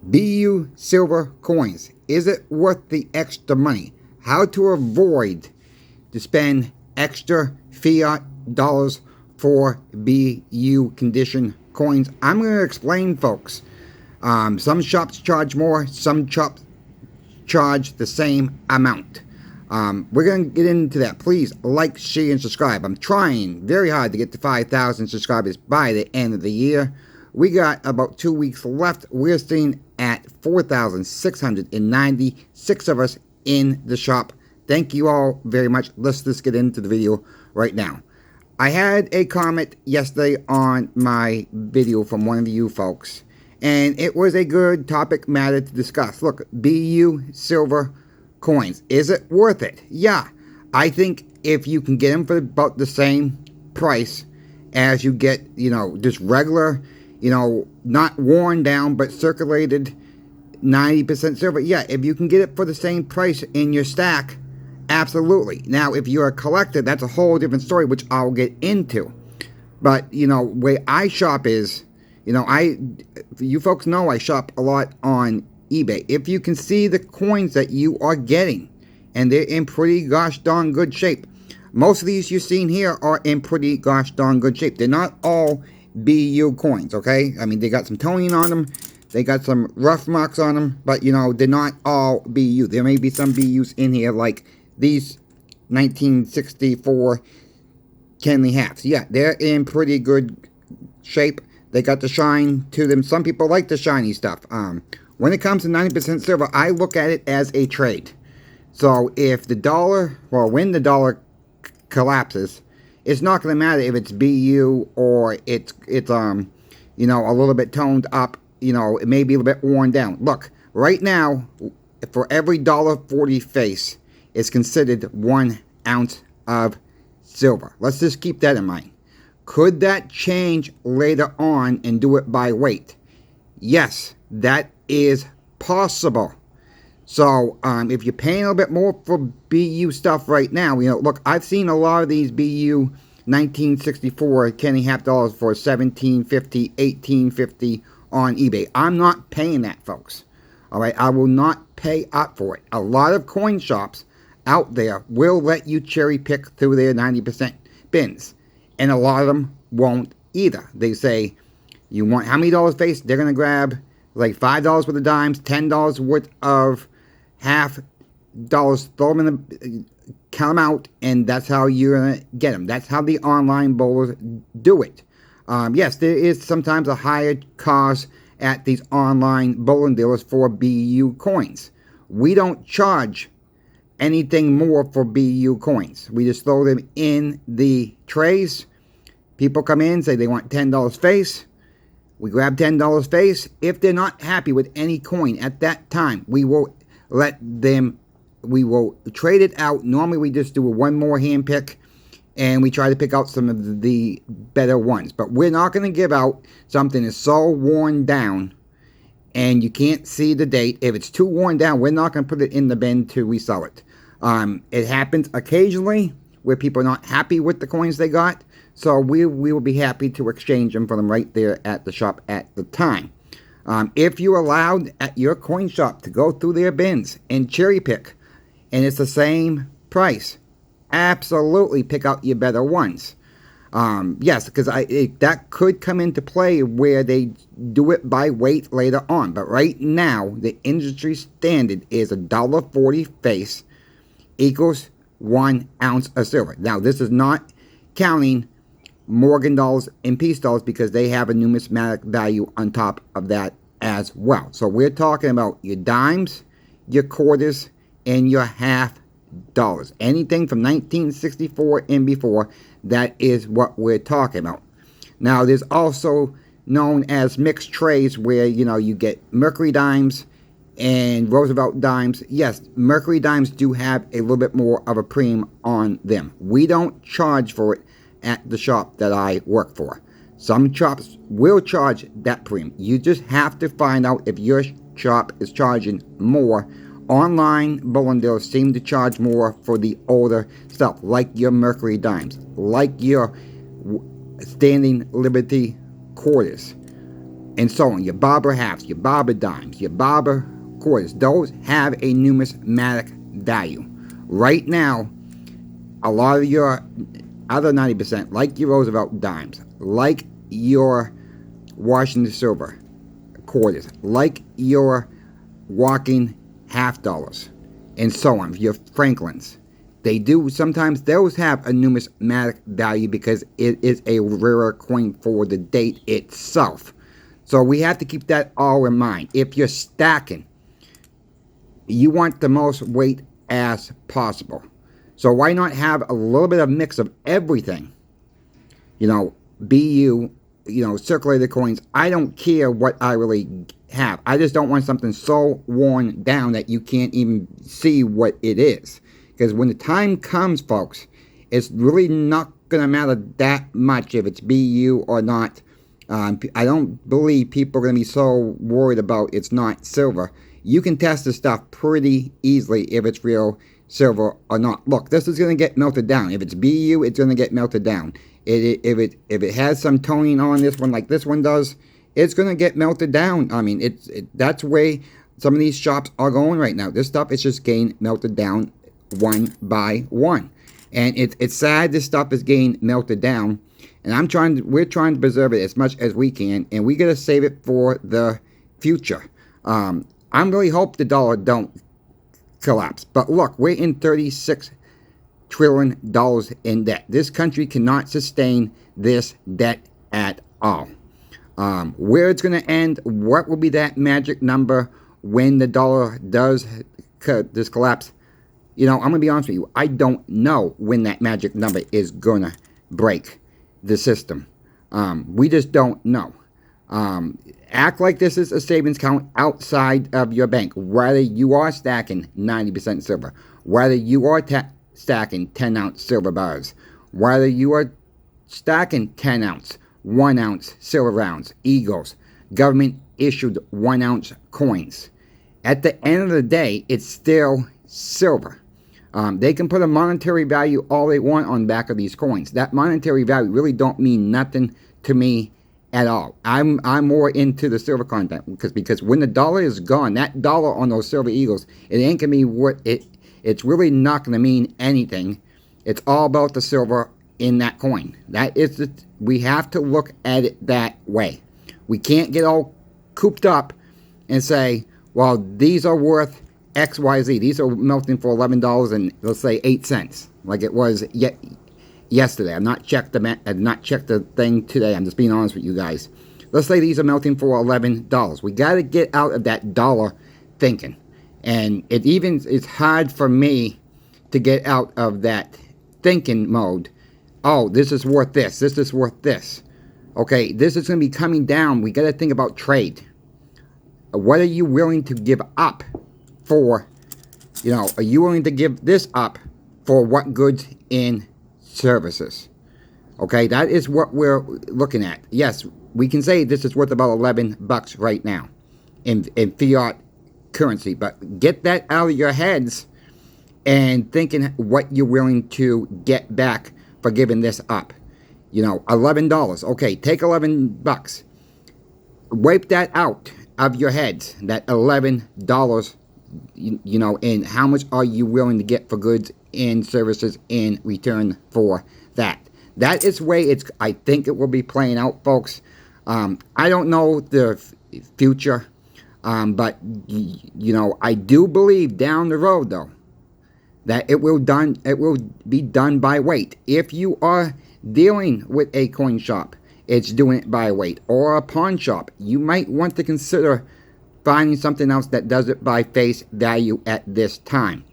BU silver coins. Is it worth the extra money? How to avoid to spend extra fiat dollars for BU condition coins. I'm going to explain, folks. Some shops charge more, some shops charge the same amount. We're going to get into that. Please like, share, and subscribe. I'm trying very hard to get to 5,000 subscribers by the end of the year. We got about 2 weeks left. We're sitting at 4,696 of us in the shop. Thank you all very much. Let's just get into the video right now. I had a comment yesterday on my video from one of you folks, and it was a good topic matter to discuss. Look, BU silver coins. Is it worth it? Yeah. I think if you can get them for about the same price as you get, just regular, not worn down, but circulated 90% silver. Yeah, if you can get it for the same price in your stack, absolutely. Now, if you're a collector, that's a whole different story, which I'll get into. But, where I shop is, you folks know I shop a lot on eBay. If you can see the coins that you are getting, and they're in pretty gosh darn good shape. Most of these you've seen here are in pretty gosh darn good shape. They're not all BU coins, okay? I mean, they got some toning on them. They got some rough marks on them. But, they're not all BU. There may be some BUs in here like these 1964 Kenley halves. Yeah, they're in pretty good shape. They got the shine to them. Some people like the shiny stuff. When it comes to 90% silver, I look at it as a trade. So if the dollar, when the dollar collapses, it's not going to matter if it's BU or it's a little bit toned up. It may be a little bit worn down. Look, right now, for every $1.40 face, is considered 1 ounce of silver. Let's just keep that in mind. Could that change later on and do it by weight? Yes, that is possible. So if you're paying a little bit more for BU stuff right now, look, I've seen a lot of these BU 1964 Kenny half dollars for $17.50, $18.50 on eBay. I'm not paying that, folks. All right, I will not pay up for it. A lot of coin shops out there will let you cherry pick through their 90% bins, and a lot of them won't either. They say, you want how many dollars face? They're going to grab like $5 worth of dimes, $10 worth of half dollars, throw them in the, count them out, and that's how you're going to get them. That's how the online bowlers do it. Yes, there is sometimes a higher cost at these online bowling dealers for BU coins. We don't charge anything more for BU coins. We just throw them in the trays. People come in, say they want $10 face. We grab $10 face. If they're not happy with any coin at that time, we will trade it out. Normally we just do one more hand pick, and we try to pick out some of the better ones. But we're not going to give out something that's so worn down and you can't see the date. If it's too worn down, we're not going to put it in the bin to resell it. It happens occasionally where people are not happy with the coins they got. So we will be happy to exchange them for them right there at the shop at the time. If you're allowed at your coin shop to go through their bins and cherry pick, and it's the same price, absolutely pick out your better ones. Yes, because that could come into play where they do it by weight later on. But right now, the industry standard is $1.40 face equals 1 ounce of silver. Now, this is not counting Morgan dollars and peace dollars, because they have a numismatic value on top of that as well. So we're talking about your dimes, your quarters, and your half dollars. Anything from 1964 and before, that is what we're talking about. Now, there's also known as mixed trays where, you get Mercury dimes and Roosevelt dimes. Yes, Mercury dimes do have a little bit more of a premium on them. We don't charge for it at the shop that I work for. Some shops will charge that premium. You just have to find out if your shop is charging more. Online bowling dealers seem to charge more for the older stuff, like your Mercury dimes, like your Standing Liberty quarters. and so on. Your Barber halves, your Barber dimes, your Barber quarters. Those have a numismatic value. Right now, a lot of your other 90%, like your Roosevelt dimes, like your Washington silver quarters, like your walking half dollars, and so on, your Franklins, they do sometimes, those have a numismatic value because it is a rarer coin for the date itself. So we have to keep that all in mind. If you're stacking, you want the most weight as possible. So why not have a little bit of mix of everything? You know, BU, circulated coins. I don't care what I really have. I just don't want something so worn down that you can't even see what it is. Because when the time comes, folks, it's really not going to matter that much if it's BU or not. I don't believe people are going to be so worried about it's not silver. You can test this stuff pretty easily if it's real silver or not. Look, this is going to get melted down. If it's BU, it's going to get melted down. If it has some toning on this one like this one does, it's going to get melted down. I mean, that's the way some of these shops are going right now. This stuff is just getting melted down one by one. And it's sad this stuff is getting melted down. And we're trying to preserve it as much as we can. And we got to save it for the future. I really hope the dollar don't collapse. But look, we're in $36 trillion in debt. This country cannot sustain this debt at all. Where it's going to end, what will be that magic number when the dollar does this collapse? I'm going to be honest with you. I don't know when that magic number is going to break the system. We just don't know. Act like this is a savings account outside of your bank, whether you are stacking 90% silver, whether you are stacking 10-ounce silver bars, whether you are stacking 10-ounce, 1-ounce silver rounds, eagles, government-issued 1-ounce coins. At the end of the day, it's still silver. They can put a monetary value all they want on the back of these coins. That monetary value really don't mean nothing to me at all. I'm more into the silver content because when the dollar is gone, that dollar on those silver eagles, it ain't gonna be worth it. It's really not gonna mean anything. It's all about the silver in that coin. We have to look at it that way. We can't get all cooped up and say, well, these are worth XYZ. These are melting for $11 and let's say 8 cents, like it was yesterday. I've not checked the thing today. I'm just being honest with you guys. Let's say these are melting for $11. We got to get out of that dollar thinking, and it's hard for me to get out of that thinking mode. Oh, this is worth this. This is worth this. Okay, this is going to be coming down. We got to think about trade. What are you willing to give up for? Are you willing to give this up for what goods in services? Okay, that is what we're looking at. Yes, we can say this is worth about $11 right now in fiat currency, but get that out of your heads and thinking what you're willing to get back for giving this up. $11. Okay, take $11. Wipe that out of your heads, that $11, and how much are you willing to get for goods and services in return for that? That is the way I think it will be playing out, folks. I don't know the future, but I do believe down the road, though, that it will be done by weight. If you are dealing with a coin shop, it's doing it by weight, or a pawn shop, you might want to consider finding something else that does it by face value at this time.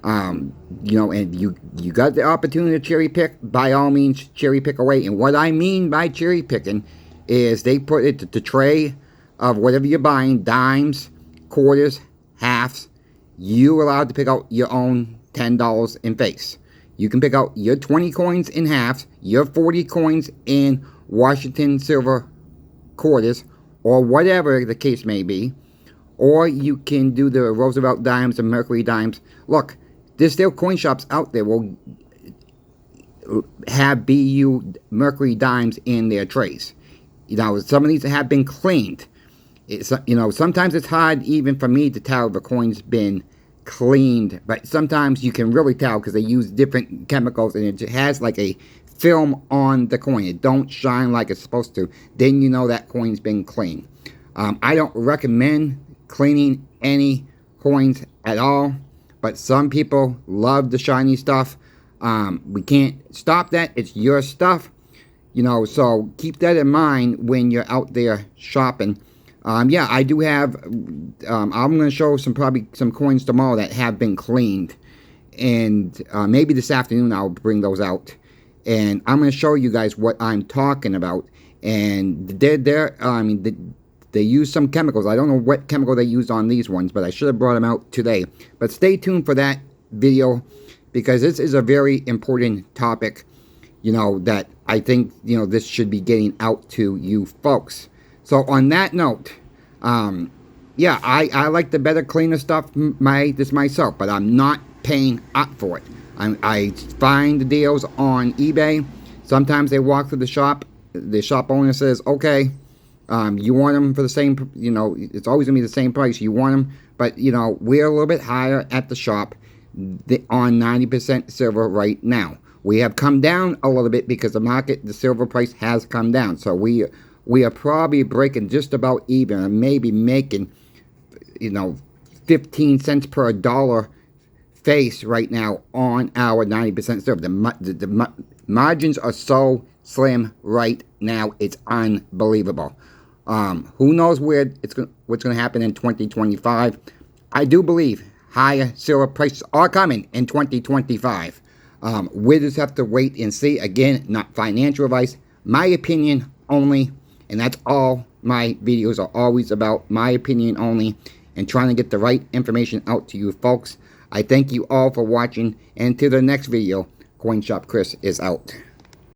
And you got the opportunity to cherry pick, by all means cherry pick away. And what I mean by cherry picking is they put it to the tray of whatever you're buying, dimes, quarters, halves. You're allowed to pick out your own $10 in face. You can pick out your 20 coins in halves, your 40 coins in Washington silver quarters, or whatever the case may be. Or you can do the Roosevelt dimes and Mercury dimes. Look, there's still coin shops out there will have BU Mercury dimes in their trays. You know, some of these have been cleaned. You know, sometimes it's hard even for me to tell if a coin's been cleaned, but sometimes you can really tell because they use different chemicals and it has like a film on the coin. It don't shine like it's supposed to. Then you know that coin's been cleaned. I don't recommend cleaning any coins at all, but some people love the shiny stuff. We can't stop that. It's your stuff. You know, so keep that in mind when you're out there shopping. Yeah, I do have, I'm going to show probably some coins tomorrow that have been cleaned. And maybe this afternoon I'll bring those out. And I'm going to show you guys what I'm talking about. And they use some chemicals. I don't know what chemical they used on these ones, but I should have brought them out today. But stay tuned for that video, because this is a very important topic, you know, that I think, you know, this should be getting out to you folks. So on that note, yeah, I like the better, cleaner stuff this myself, but I'm not paying up for it. I find the deals on eBay. Sometimes they walk through the shop. The shop owner says, okay, you want them for the same, you know, it's always going to be the same price. You want them, but, you know, we're a little bit higher at the shop on 90% silver right now. We have come down a little bit because the silver price has come down. So we are probably breaking just about even, and maybe making, you know, 15 cents per dollar face right now on our 90% silver. The margins are so slim right now, it's unbelievable. Who knows what's going to happen in 2025? I do believe higher silver prices are coming in 2025. We just have to wait and see. Again, not financial advice, my opinion only, and that's all my videos are always about, my opinion only, and trying to get the right information out to you folks. I thank you all for watching, and to the next video, Coin Shop Chris is out.